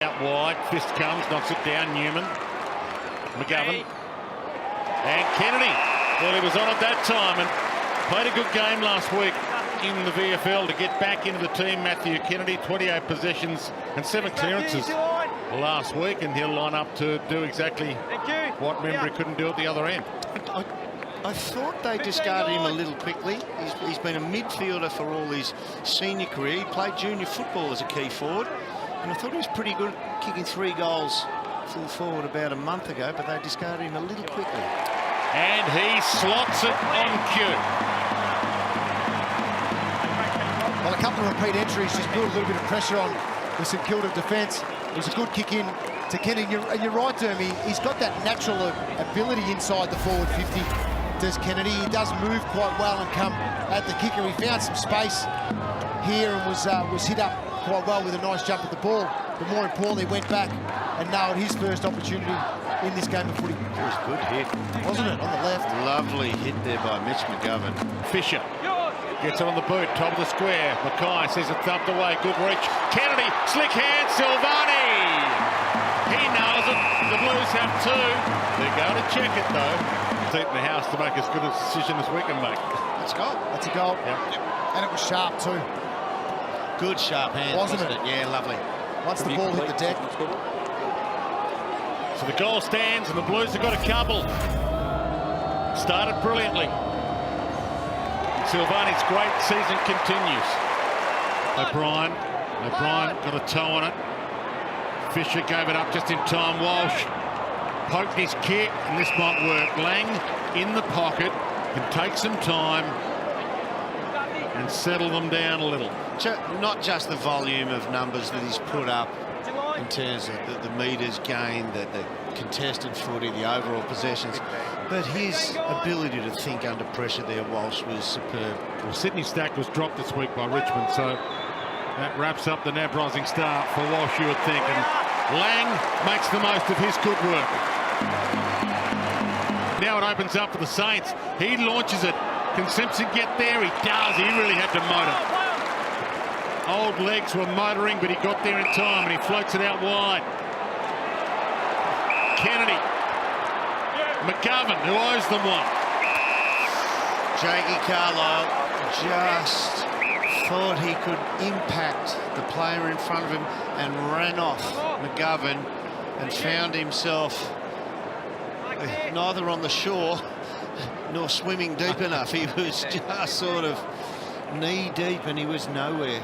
Out wide, fist comes, knocks it down, Newman. McGovern. And Kennedy. Well, he was on at that time and played a good game last week in the VFL to get back into the team. Matthew Kennedy, 28 possessions and 7 clearances last week, and he'll line up to do exactly what Membry couldn't do at the other end. I thought they discarded him a little quickly. He's been a midfielder for all his senior career. He played junior football as a key forward, and I thought he was pretty good kicking 3 goals full forward about a month ago, but they discarded him a little quickly. And he slots it on cue. Well, a couple of repeat entries just built a little bit of pressure on the St Kilda defence. It was a good kick in to Kennedy, and you're right, Dermy. He's got that natural ability inside the forward 50. Does Kennedy? He does move quite well and come at the kicker. He found some space here and was hit up quite well with a nice jump at the ball. But more importantly, went back and nailed his first opportunity in this game of footy. It was a good hit, wasn't it? On the left. Lovely hit there by Mitch McGovern. Fisher gets it on the boot, top of the square. Mackay says it's thumped away. Good reach. Kennedy, slick hand, Silvani. He nails it. The Blues have 2. They're going to check it though. Seat in the house to make as good a decision as we can make. That's a goal. That's a goal. Yep. And it was sharp too. Good sharp hand, wasn't it? Yeah, lovely. Once the ball hit the deck. So the goal stands and the Blues have got a couple. Started brilliantly. Silvani's great season continues. O'Brien got a toe on it. Fisher gave it up just in time. Walsh poked his kick, and this might work. Lang in the pocket can take some time and settle them down a little. Not just the volume of numbers that he's put up in terms of the metres gained, the contested footy, the overall possessions, but his ability to think under pressure there, Walsh, was superb. Well, Sydney Stack was dropped this week by Richmond, so that wraps up the NAB Rising Star for Walsh, you would think. And Lang makes the most of his good work. Now it opens up for the Saints. He launches it. Can Simpson get there? He does. He really had to motor. Old legs were motoring, but he got there in time, and he floats it out wide. Kennedy. McGovern, who owes them one. Jakey Carlisle just thought he could impact the player in front of him and ran off McGovern and found himself neither on the shore nor swimming deep enough. He was just sort of knee deep and he was nowhere.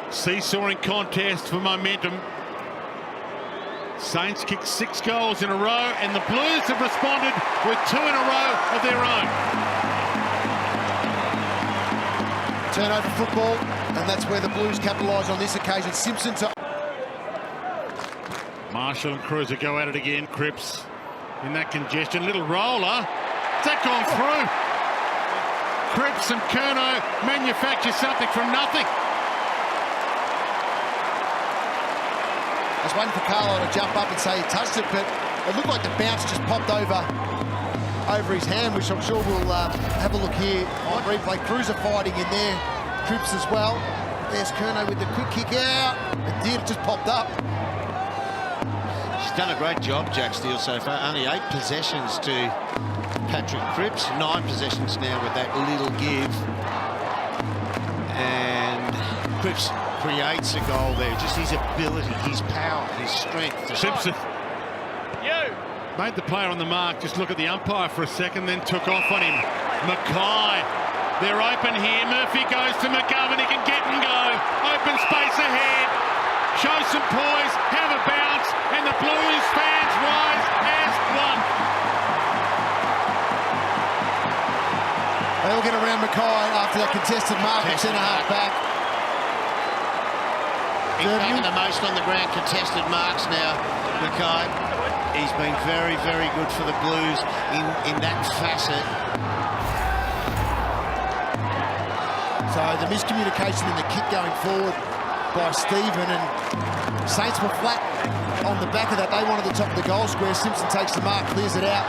Seesawing contest for momentum. Saints kicked 6 goals in a row, and the Blues have responded with 2 in a row of their own. Turnover football, and that's where the Blues capitalise on this occasion. Simpson to... Marshall and Cruiser go at it again. Cripps in that congestion. Little roller. Has that gone through? Cripps and Curnow manufacture something from nothing. I was waiting for Carlton to jump up and say he touched it, but it looked like the bounce just popped over his hand, which I'm sure we'll have a look here on replay. Cruiser fighting in there, Cripps as well. There's Curnow with the quick kick out. It did, it just popped up. He's done a great job, Jack Steele, so far. Only 8 possessions to Patrick Cripps, 9 possessions now with that little give. And Cripps creates a goal there. Just his ability, his power, his strength. Simpson made the player on the mark. Just look at the umpire for a second, then took off on him. Mackay, they're open here. Murphy goes to McGovern. He can get and go. Open space ahead. Show some poise. Have a bounce. And the Blues fans rise as one. They all get around Mackay after that contested mark at centre-half back. He's taking the most on the ground contested marks now, Mackay. He's been very, very good for the Blues in that facet. So the miscommunication in the kick going forward by Stephen, and Saints were flat on the back of that. They wanted the top of the goal square. Simpson takes the mark, clears it out.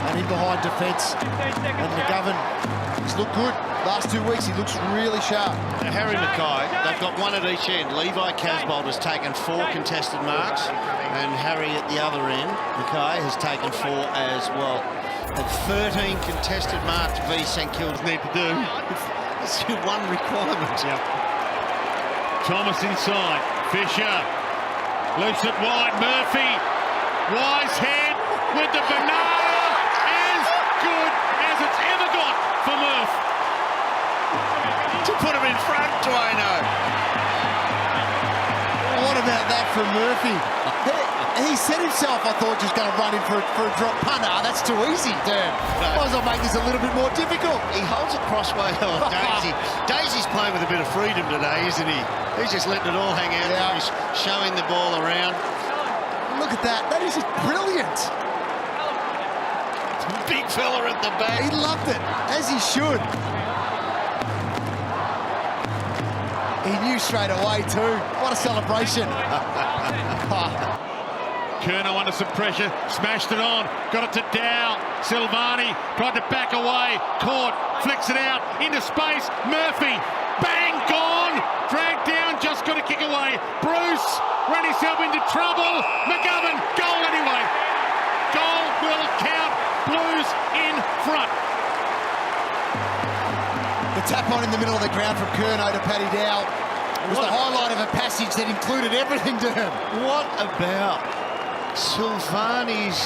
and in behind defence. And McGovern, he's looked good. Last 2 weeks, he looks really sharp. Now, Harry Mackay, they've got one at each end. Levi Casbolt has taken 4 contested marks, and Harry at the other end, Mackay, has taken 4 as well. And 13 contested marks v St Kilda need to do. It's your one requirement. Yep. Thomas inside. Fisher loose it wide. Murphy. Wise head with the banana. As good as it's ever got for Murph. To put him in front, Dwayno. What about that from Murphy? He set himself, I thought, just going to run in for a drop punter. That's too easy, damn. Might as well make this a little bit more difficult. He holds it crossway on Daisy. Daisy's playing with a bit of freedom today, isn't he? He's just letting it all hang out. Yeah. He's showing the ball around. Look at that. That is just brilliant. Big fella at the back. He loved it, as he should. He knew straight away too. What a celebration. Curnow under some pressure, smashed it on, got it to Dow. Silvani tried to back away, caught, flicks it out, into space. Murphy, bang, gone, dragged down, just got to kick away. Bruce ran himself into trouble. McGovern, goal anyway. Goal will count. Blues in front. The tap on in the middle of the ground from Curnow to Paddy Dow was the highlight of a passage that included everything to him. What about Silvani's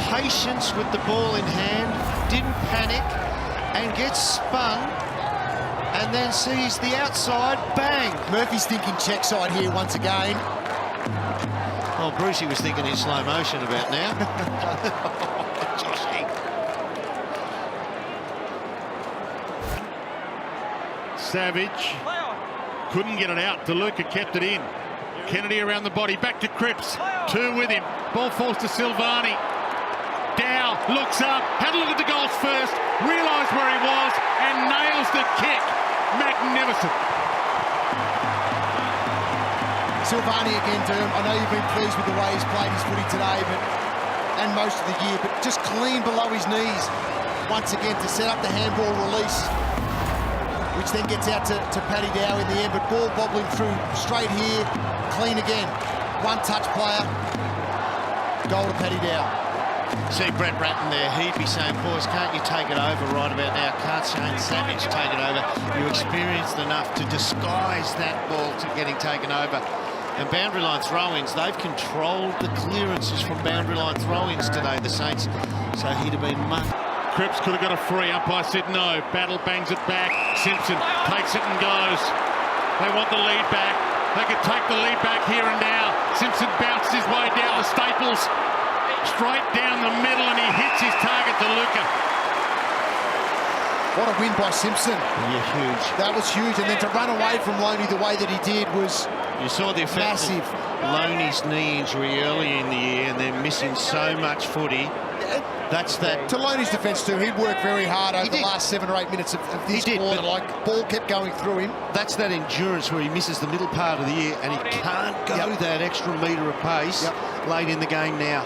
patience with the ball in hand, didn't panic and gets spun and then sees the outside, bang. Murphy's thinking check side here once again. Oh, Brucey was thinking in slow motion about now. Joshy. Savage couldn't get it out. DeLuca kept it in. Kennedy around the body, back to Cripps. 2 with him. Ball falls to Silvani. Dow looks up, had a look at the goals first, realised where he was, and nails the kick. Magnificent. Silvani again, Derm. I know you've been pleased with the way he's played his footy today, and most of the year, but just clean below his knees once again to set up the handball release, which then gets out to Paddy Dow in the end, but ball bobbling through straight here, clean again. One-touch player, goal to Paddy Dow. See Brett Ratton there, he'd be saying, boys, can't you take it over right about now? Can't Shane Savage take it over? You experienced enough to disguise that ball to getting taken over. And boundary line throw-ins, they've controlled the clearances from boundary line throw-ins today, the Saints, so he'd have been much. Cripps could have got a free. Umpire said no. Battle bangs it back. Simpson takes it and goes. They want the lead back. They could take the lead back here and now. Simpson bounces his way down the Staples. Straight down the middle, and he hits his target, DeLuca. What a win by Simpson. Yeah, huge. That was huge, and then to run away from Loney the way that he did was You saw the effect massive. of Loney's knee injury early in the year, and they're missing so much footy. That's that. To Loney's defence too, he'd worked very hard over the did. last 7 or 8 minutes of this did, quarter. but Like, ball kept going through him. That's that endurance where he misses the middle part of the year, and he can't go that extra metre of pace late in the game now.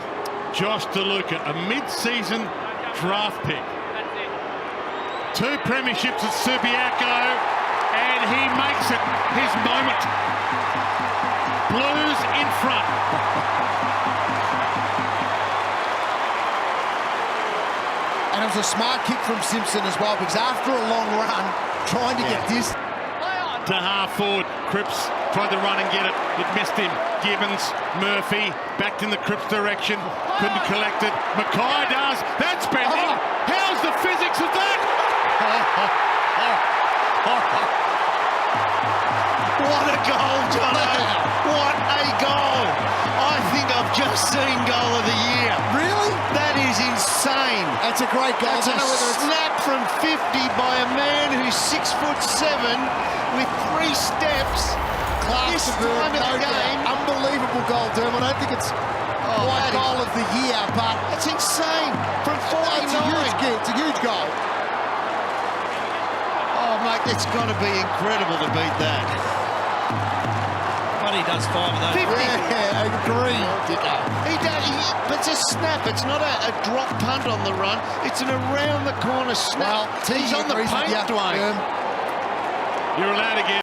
Josh DeLuca, a mid-season draft pick. 2 premierships at Subiaco, and he makes it his moment. Blues in front. And it was a smart kick from Simpson as well, because after a long run, trying to get this. To half forward, Cripps tried to run and get it. It missed him. Gibbons, Murphy, backed in the Cripps direction. Couldn't collect it. Mackay does. That's bending. How's the physics of that? What a goal, Jono! What a goal! I think I've just seen goal of the year. Really? That is insane. That's a great goal. That's I a don't know whether it's snap from 50 by a man who's 6'7" with 3 steps. class This of time of the game. Unbelievable goal, Derm. I don't think it's quite goal of the year, but It's insane. From 49. it's a huge goal. Oh, mate, it's got to be incredible to beat that. funny he does 5 of those. 50. Yeah, agree, Dicko. But it's a snap. It's not a drop punt on the run. It's an around the corner snap. Well, He's on the paint, Dwayne. You're allowed to get